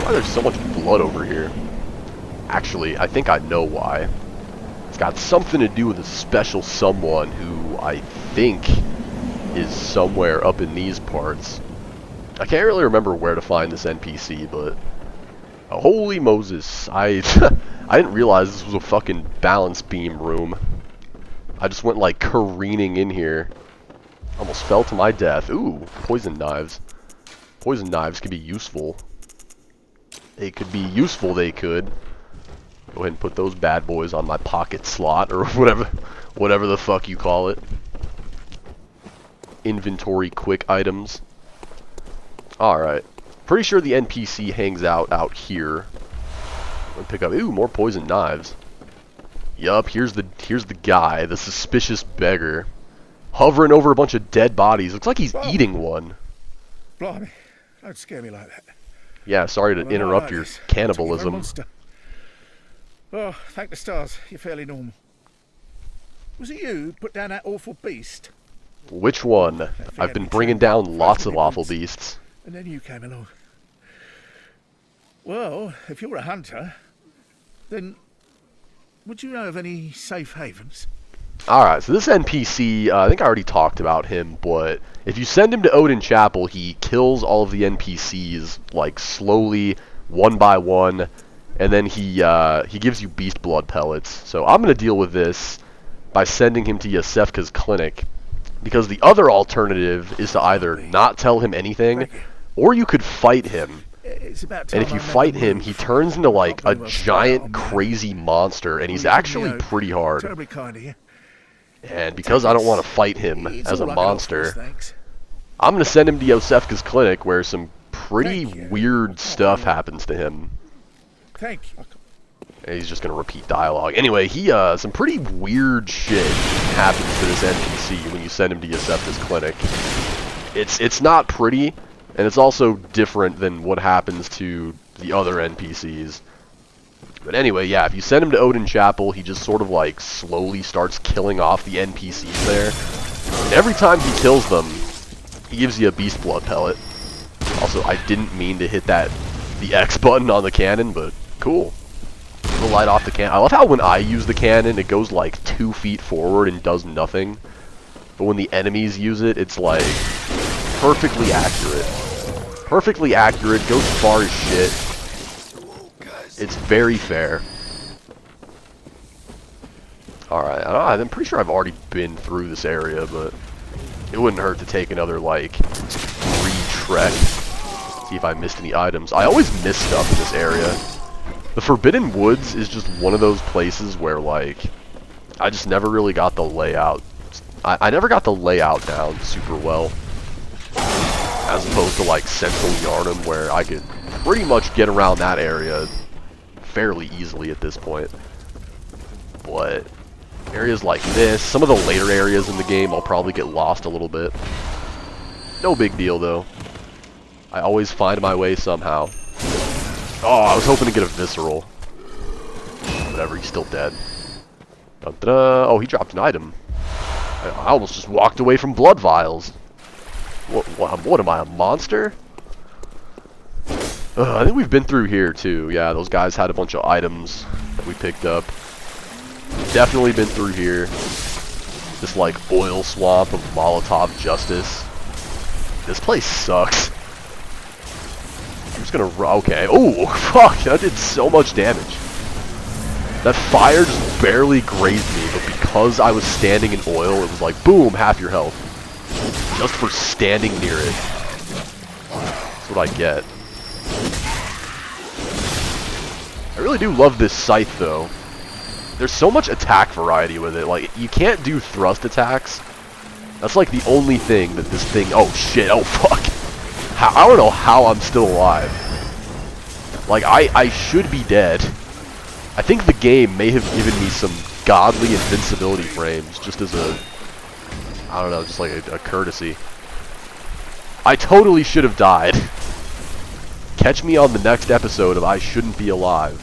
why there's so much blood over here. Actually, I think I know why. It's got something to do with a special someone who I think is somewhere up in these parts. I can't really remember where to find this NPC, but holy Moses, I I didn't realize this was a fucking balance beam room. I just went like careening in here. Almost fell to my death. Ooh, poison knives. Poison knives could be useful. They could be useful, they could. Go ahead and put those bad boys on my pocket slot, or whatever the fuck you call it. Inventory quick items. Alright. Pretty sure the NPC hangs out here. I'm gonna pick up, ooh, more poison knives. Yup, here's the guy, the Suspicious Beggar. Hovering over a bunch of dead bodies. Looks like he's eating one. Blimey, don't scare me like that. Yeah, sorry to interrupt your cannibalism. Oh, thank the stars, you're fairly normal. Was it you who put down that awful beast? Which one? I've been bringing down lots of awful beasts. And then you came along. Well, if you're a hunter, then would you know of any safe havens? Alright, so this NPC, I think I already talked about him, but if you send him to Odin Chapel, he kills all of the NPCs, like, slowly, one by one, and then he gives you beast blood pellets. So I'm going to deal with this by sending him to Yosefka's clinic, because the other alternative is to either not tell him anything, or you could fight him. And if you fight him, he turns into, like, a giant, crazy monster, and he's actually pretty hard. Terribly kind of you. And because I don't want to fight him as a monster, I'm going to send him to Yosefka's clinic where some pretty weird stuff happens to him. Thank you. And he's just going to repeat dialogue. Anyway, some pretty weird shit happens to this NPC when you send him to Yosefka's clinic. It's not pretty, and it's also different than what happens to the other NPCs. But anyway, yeah, if you send him to Odin Chapel, he just sort of like slowly starts killing off the NPCs there. And every time he kills them, he gives you a beast blood pellet. Also, I didn't mean to hit the X button on the cannon, but cool. It'll light off the cannon. I love how when I use the cannon, it goes like 2 feet forward and does nothing. But when the enemies use it, it's like perfectly accurate. Perfectly accurate, goes far as shit. It's very fair. Alright, I'm pretty sure I've already been through this area, but it wouldn't hurt to take another, like, re-trek. See if I missed any items. I always miss stuff in this area. The Forbidden Woods is just one of those places where, like, I just never really got the layout. I never got the layout down super well. As opposed to, like, Central Yharnam, where I could pretty much get around that area fairly easily at this point. But areas like this, some of the later areas in the game, I'll probably get lost a little bit. No big deal though. I always find my way somehow. Oh, I was hoping to get a visceral. Whatever, he's still dead. Dun-dun-dun. Oh, he dropped an item. I almost just walked away from blood vials. What am I, a monster? I think we've been through here too. Yeah, those guys had a bunch of items that we picked up. Definitely been through here. This like oil swamp of Molotov justice. This place sucks. I'm just gonna okay. Oh fuck! That did so much damage. That fire just barely grazed me, but because I was standing in oil, it was like boom, half your health. Just for standing near it. That's what I get. I really do love this scythe, though. There's so much attack variety with it. Like, you can't do thrust attacks. That's like the only thing that this thing... Oh, shit. Oh, fuck. I don't know how I'm still alive. Like, I should be dead. I think the game may have given me some godly invincibility frames, just as a... I don't know, just like a courtesy. I totally should have died. Catch me on the next episode of I Shouldn't Be Alive.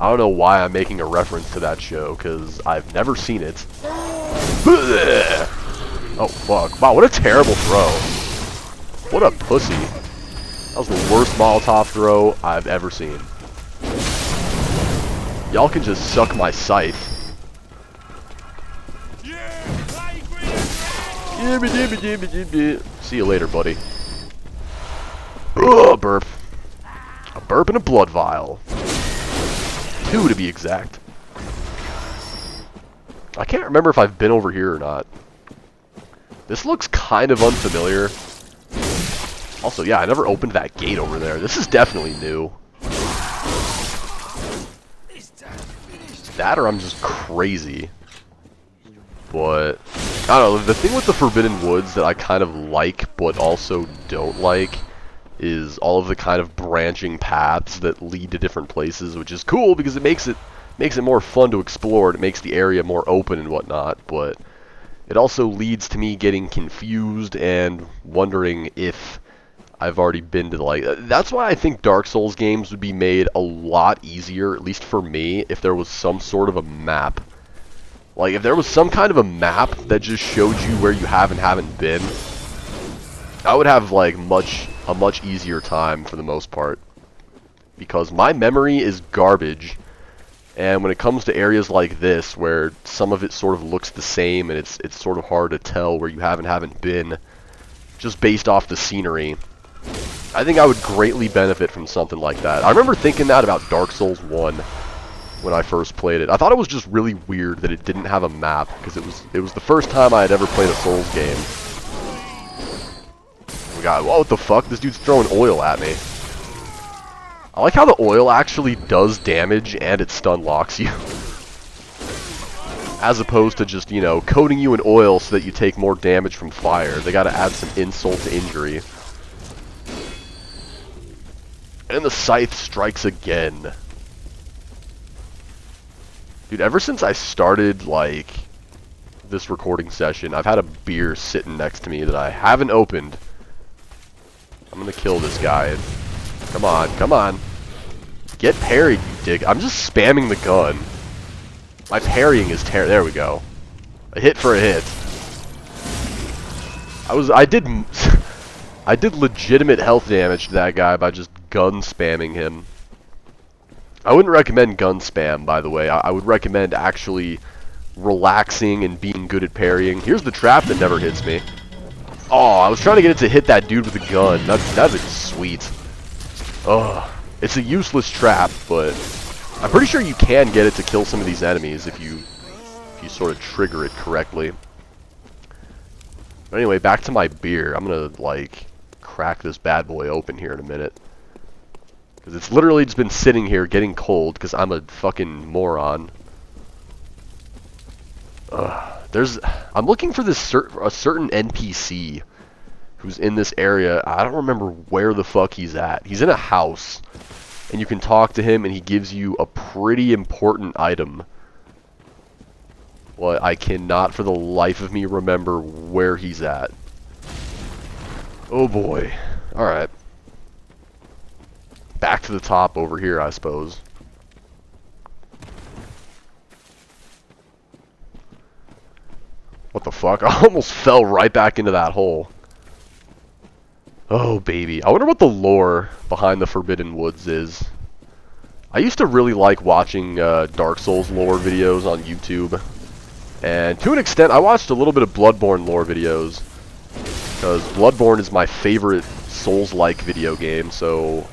I don't know why I'm making a reference to that show, because I've never seen it. Oh, fuck. Wow, what a terrible throw. What a pussy. That was the worst Molotov throw I've ever seen. Y'all can just suck my scythe. See you later, buddy. Ugh, burp. A burp and a blood vial. 2 to be exact. I can't remember if I've been over here or not. This looks kind of unfamiliar. Also, yeah, I never opened that gate over there. This is definitely new. That or I'm just crazy. But, I don't know, the thing with the Forbidden Woods that I kind of like, but also don't like, is all of the kind of branching paths that lead to different places, which is cool because it makes it more fun to explore, and it makes the area more open and whatnot, but it also leads to me getting confused and wondering if I've already been to the, like, that's why I think Dark Souls games would be made a lot easier, at least for me, if there was some sort of a map. Like, if there was some kind of a map that just showed you where you have and haven't been, I would have, like, a much easier time for the most part. Because my memory is garbage, and when it comes to areas like this, where some of it sort of looks the same, and it's sort of hard to tell where you have and haven't been, just based off the scenery, I think I would greatly benefit from something like that. I remember thinking that about Dark Souls 1 when I first played it. I thought it was just really weird that it didn't have a map, because it was the first time I had ever played a Souls game. We got, whoa, what the fuck? This dude's throwing oil at me. I like how the oil actually does damage and it stun locks you. As opposed to just, you know, coating you in oil so that you take more damage from fire. They gotta add some insult to injury. And the scythe strikes again. Dude, ever since I started, like, this recording session, I've had a beer sitting next to me that I haven't opened. I'm gonna kill this guy. Come on, come on. Get parried, you dick. I'm just spamming the gun. My parrying is there we go. A hit for a hit. I did legitimate health damage to that guy by just gun spamming him. I wouldn't recommend gun spam, by the way. I would recommend actually relaxing and being good at parrying. Here's the trap that never hits me. Oh, I was trying to get it to hit that dude with a gun. That's sweet. Ugh. It's a useless trap, but I'm pretty sure you can get it to kill some of these enemies if you sort of trigger it correctly. But anyway, back to my beer. I'm gonna, like, crack this bad boy open here in a minute. Because it's literally just been sitting here getting cold because I'm a fucking moron. I'm looking for this a certain NPC who's in this area. I don't remember where the fuck he's at. He's in a house, and you can talk to him, and he gives you a pretty important item. Well, I cannot for the life of me remember where he's at. Oh boy. Alright. Back to the top over here, I suppose. What the fuck? I almost fell right back into that hole. Oh, baby. I wonder what the lore behind the Forbidden Woods is. I used to really like watching Dark Souls lore videos on YouTube. And to an extent, I watched a little bit of Bloodborne lore videos. Because Bloodborne is my favorite Souls-like video game, so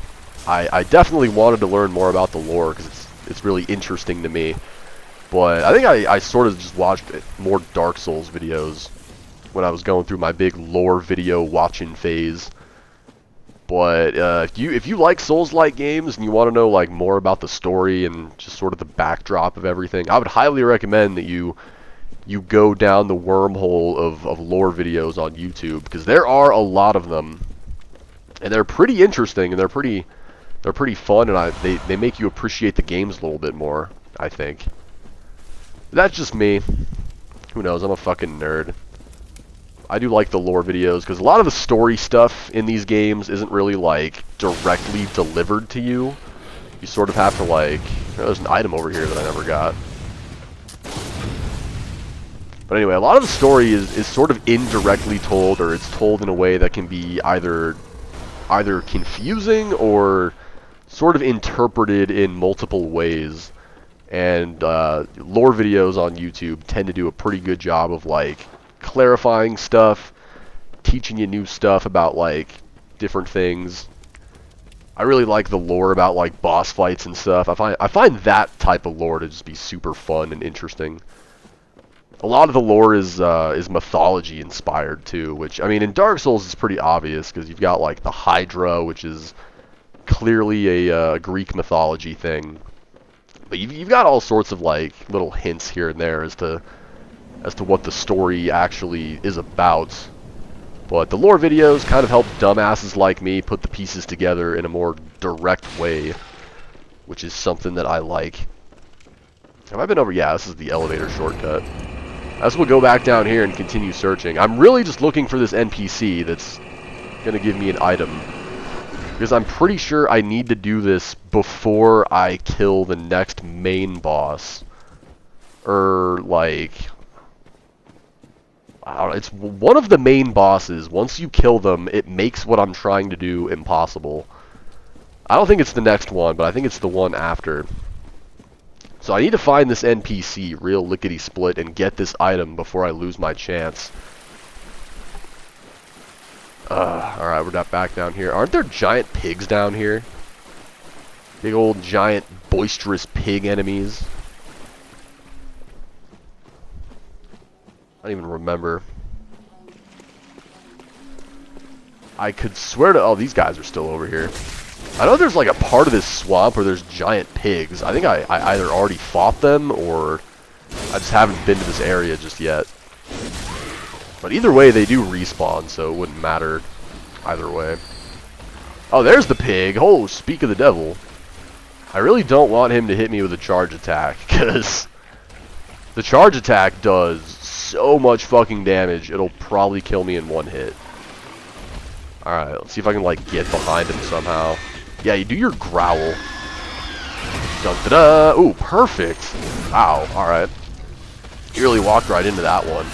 I definitely wanted to learn more about the lore, because it's really interesting to me. But I think I sort of just watched more Dark Souls videos when I was going through my big lore video watching phase. But if you like Souls-like games and you want to know like more about the story and just sort of the backdrop of everything, I would highly recommend that you go down the wormhole of lore videos on YouTube, because there are a lot of them, and they're pretty interesting and they're pretty fun, and they make you appreciate the games a little bit more, I think. That's just me. Who knows? I'm a fucking nerd. I do like the lore videos, because a lot of the story stuff in these games isn't really, like, directly delivered to you. You sort of have to, like... There's an item over here that I never got. But anyway, a lot of the story is sort of indirectly told, or it's told in a way that can be either either confusing or sort of interpreted in multiple ways. And lore videos on YouTube tend to do a pretty good job of like clarifying stuff, teaching you new stuff about like different things. I really like the lore about like boss fights and stuff. I find that type of lore to just be super fun and interesting. A lot of the lore is mythology inspired too, which I mean in Dark Souls is pretty obvious because you've got like the Hydra, which is clearly a Greek mythology thing. But you've got all sorts of like little hints here and there as to what the story actually is about. But the lore videos kind of help dumbasses like me put the pieces together in a more direct way, which is something that I like. Have I been over? Yeah, this is the elevator shortcut. I guess we'll go back down here and continue searching. I'm really just looking for this NPC that's going to give me an item. Because I'm pretty sure I need to do this before I kill the next main boss. Or, like... I don't know, it's one of the main bosses. Once you kill them, it makes what I'm trying to do impossible. I don't think it's the next one, but I think it's the one after. So I need to find this NPC real lickety-split and get this item before I lose my chance. Alright, we're back down here. Aren't there giant pigs down here? Big old giant boisterous pig enemies. I don't even remember. I could swear to... Oh, these guys are still over here. I know there's like a part of this swamp where there's giant pigs. I think I either already fought them or I just haven't been to this area just yet. But either way, they do respawn, so it wouldn't matter either way. Oh, there's the pig. Oh, speak of the devil. I really don't want him to hit me with a charge attack, because the charge attack does so much fucking damage, it'll probably kill me in one hit. Alright, let's see if I can, like, get behind him somehow. Yeah, you do your growl. Dun-da-da! Ooh, perfect! Wow, alright. You really walked right into that one.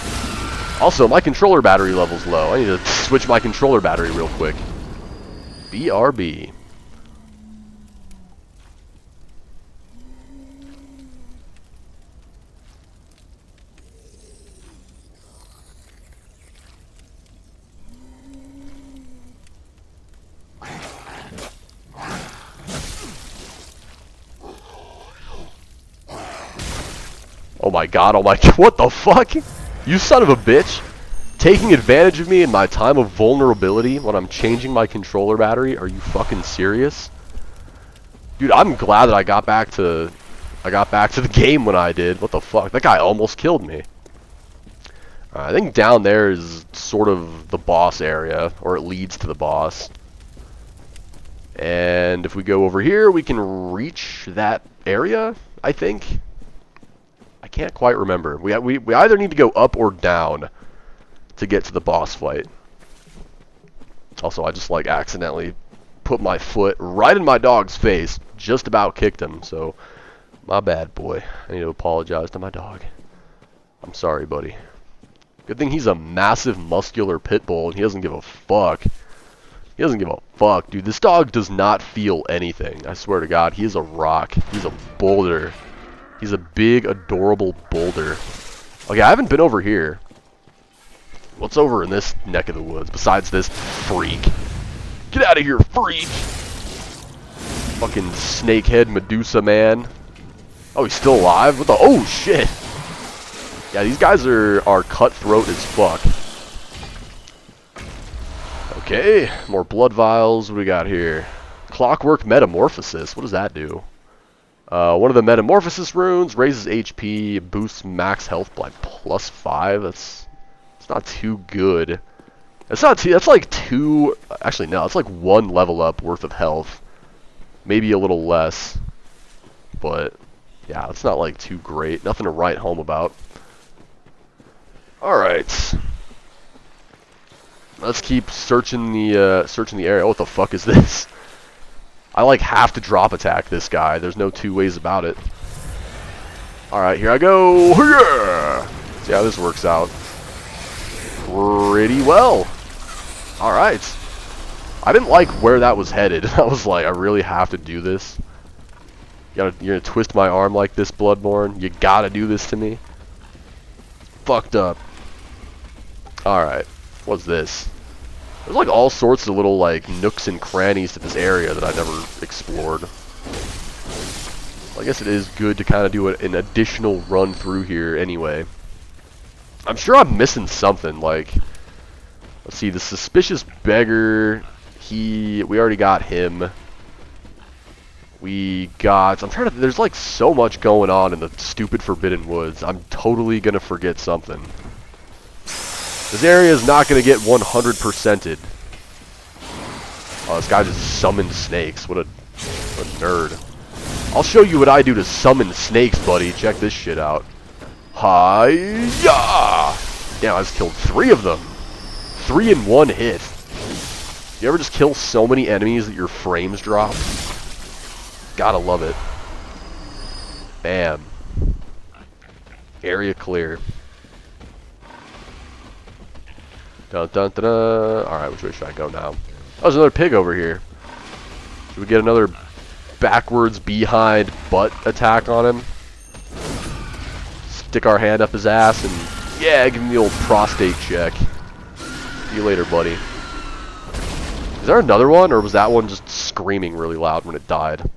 Also, my controller battery level's low. I need to switch my controller battery real quick. BRB. Oh my god, what the fuck? You son of a bitch! Taking advantage of me in my time of vulnerability when I'm changing my controller battery? Are you fucking serious? Dude, I'm glad that I got back to the game when I did. What the fuck? That guy almost killed me. I think down there is sort of the boss area, or it leads to the boss. And if we go over here, we can reach that area, I think. I can't quite remember. We either need to go up or down to get to the boss fight. Also, I just like accidentally put my foot right in my dog's face. Just about kicked him, so my bad, boy. I need to apologize to my dog. I'm sorry, buddy. Good thing he's a massive muscular pit bull and he doesn't give a fuck. He doesn't give a fuck, dude. This dog does not feel anything. I swear to God, he is a rock. He's a boulder. He's a big, adorable boulder. Okay, I haven't been over here. What's over in this neck of the woods besides this freak? Get out of here, freak! Fucking snakehead Medusa man. Oh, he's still alive? What the? Oh, shit! Yeah, these guys are cutthroat as fuck. Okay, more blood vials. What do we got here? Clockwork Metamorphosis. What does that do? One of the Metamorphosis runes raises HP, boosts max health by +5. That's not too good. That's like two. Actually, no. It's like one level up worth of health. Maybe a little less. But yeah, it's not like too great. Nothing to write home about. All right. Let's keep searching the area. What the fuck is this? I like have to drop attack this guy. There's no two ways about it. Alright, here I go. Yeah! See how this works out. Pretty well. Alright. I didn't like where that was headed. I was like, I really have to do this. You're gonna twist my arm like this, Bloodborne? You gotta do this to me? Fucked up. Alright. What's this? There's like all sorts of little like nooks and crannies to this area that I never explored. Well, I guess it is good to kind of do an additional run through here anyway. I'm sure I'm missing something, like... Let's see, the Suspicious Beggar... We already got him. We got... I'm trying to... There's like so much going on in the stupid Forbidden Woods. I'm totally gonna forget something. This area is not gonna get 100%ed. Oh, this guy just summoned snakes. What a nerd. I'll show you what I do to summon snakes, buddy. Check this shit out. Hi-ya! Damn, I just killed 3 of them. 3 in 1 hit. You ever just kill so many enemies that your frames drop? Gotta love it. Bam. Area clear. Dun dun dun dun. Alright, which way should I go now? Oh, there's another pig over here. Should we get another backwards behind butt attack on him? Stick our hand up his ass and yeah, give him the old prostate check. See you later, buddy. Is there another one, or was that one just screaming really loud when it died?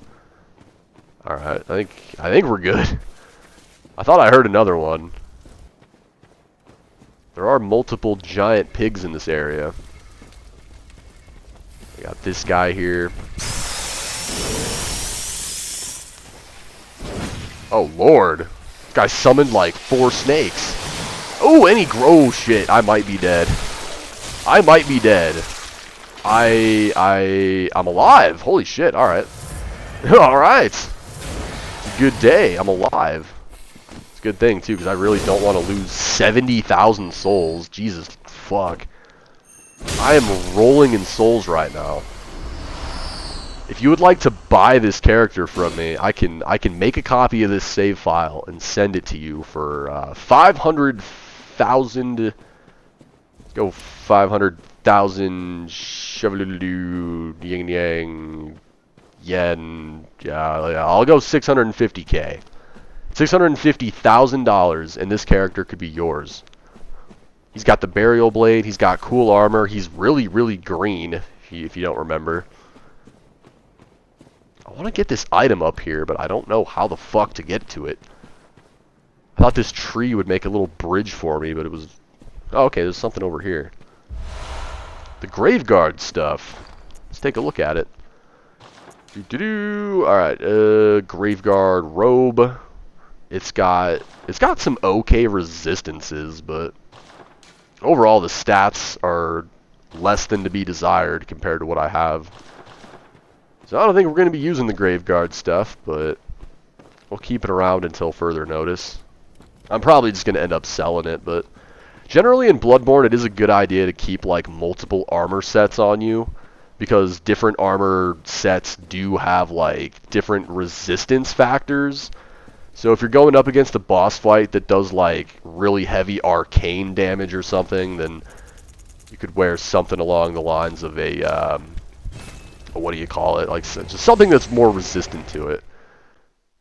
Alright, I think we're good. I thought I heard another one. There are multiple giant pigs in this area. We got this guy here. Oh lord. This guy summoned like 4 snakes. Oh, oh shit, I might be dead. I might be dead. I'm alive. Holy shit, alright. Alright. It's a good day. I'm alive. It's a good thing, too, because I really don't want to lose 70,000 souls. Jesus fuck. I am rolling in souls right now. If you would like to buy this character from me, I can make a copy of this save file and send it to you for 500,000. Let's go 500,000 yin yang yen. Yeah, I'll go 650k. $650,000, and this character could be yours. He's got the burial blade. He's got cool armor. He's really, really green. If you don't remember. I want to get this item up here, but I don't know how the fuck to get to it. I thought this tree would make a little bridge for me, but it was... Oh, okay, there's something over here. The Graveguard stuff. Let's take a look at it. Alright, Graveguard robe. It's got some okay resistances, but overall the stats are less than to be desired compared to what I have. So I don't think we're going to be using the Graveguard stuff, but we'll keep it around until further notice. I'm probably just going to end up selling it, but generally in Bloodborne it is a good idea to keep like multiple armor sets on you, because different armor sets do have like different resistance factors. So if you're going up against a boss fight that does like really heavy arcane damage or something, then you could wear something along the lines of a what do you call it? Like just something that's more resistant to it.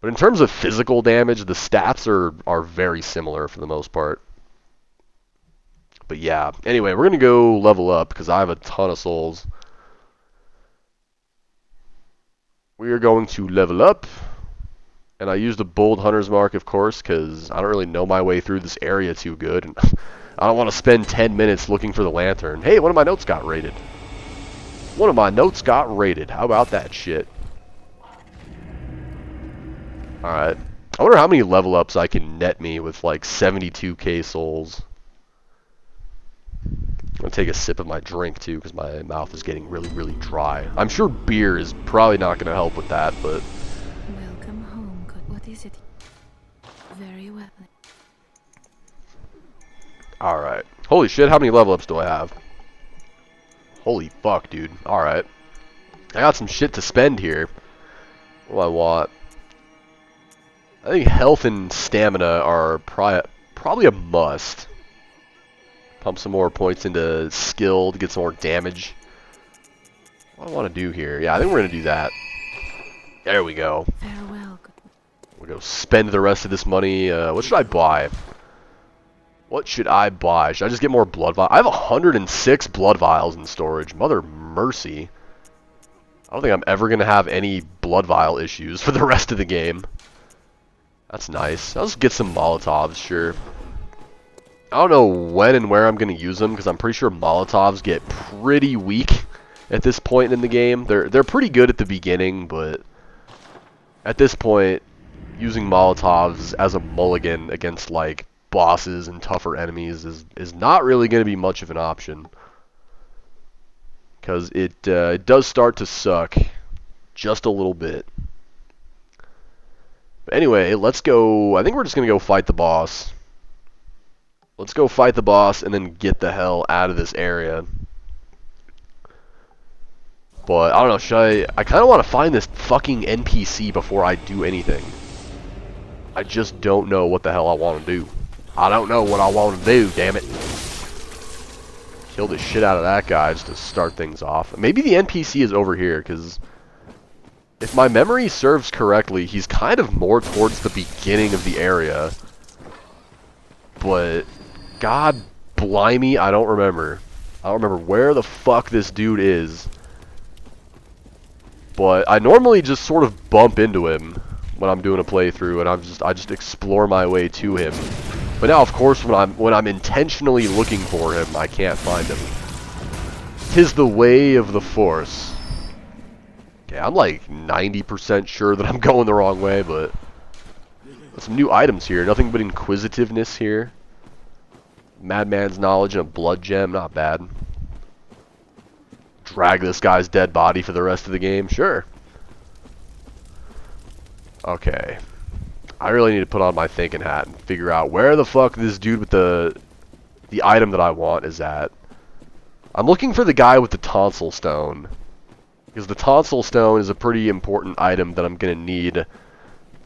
But in terms of physical damage, the stats are very similar for the most part. But yeah, anyway, we're going to go level up because I have a ton of souls. We are going to level up. And I used a bold hunter's mark, of course, because I don't really know my way through this area too good. And I don't want to spend 10 minutes looking for the lantern. Hey, one of my notes got raided. One of my notes got raided. How about that shit? Alright. I wonder how many level ups I can net me with like 72k souls. I'm going to take a sip of my drink too, because my mouth is getting really, really dry. I'm sure beer is probably not going to help with that, but... Welcome home, good. What is it? Very well. Alright. Holy shit, how many level ups do I have? Holy fuck, dude. Alright. I got some shit to spend here. What do I want? I think health and stamina are probably a must. Pump some more points into skill to get some more damage. What do I want to do here? Yeah, I think we're going to do that. There we go. Farewell, good. We'll go spend the rest of this money. What should I buy? What should I buy? Should I just get more blood vials? I have 106 blood vials in storage. Mother mercy. I don't think I'm ever going to have any blood vial issues for the rest of the game. That's nice. I'll just get some Molotovs, sure. I don't know when and where I'm going to use them, because I'm pretty sure Molotovs get pretty weak at this point in the game. They're pretty good at the beginning, but at this point, using Molotovs as a mulligan against, like, bosses and tougher enemies is not really going to be much of an option. Because it does start to suck just a little bit. But anyway, let's go. I think we're just going to go fight the boss. Let's go fight the boss and then get the hell out of this area. But, I don't know, I kind of want to find this fucking NPC before I do anything. I just don't know what the hell I want to do. I don't know what I want to do, damn it. Kill the shit out of that guy just to start things off. Maybe the NPC is over here, because if my memory serves correctly, he's kind of more towards the beginning of the area. But, god blimey, I don't remember. I don't remember where the fuck this dude is. But I normally just sort of bump into him when I'm doing a playthrough, and I just explore my way to him. But now, of course, when I'm intentionally looking for him, I can't find him. 'Tis the way of the Force. Okay, I'm like 90% sure that I'm going the wrong way, but there's some new items here. Nothing but inquisitiveness here. Madman's knowledge and a blood gem, not bad. Drag this guy's dead body for the rest of the game, sure. Okay. I really need to put on my thinking hat and figure out where the fuck this dude with the item that I want is at. I'm looking for the guy with the tonsil stone, because the tonsil stone is a pretty important item that I'm going to need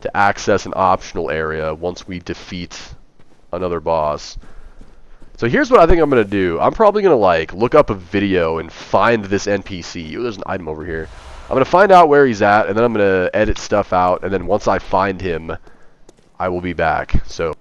to access an optional area once we defeat another boss. So here's what I think I'm going to do. I'm probably going to, like, look up a video and find this NPC. Oh, there's an item over here. I'm going to find out where he's at, and then I'm going to edit stuff out, and then once I find him, I will be back. So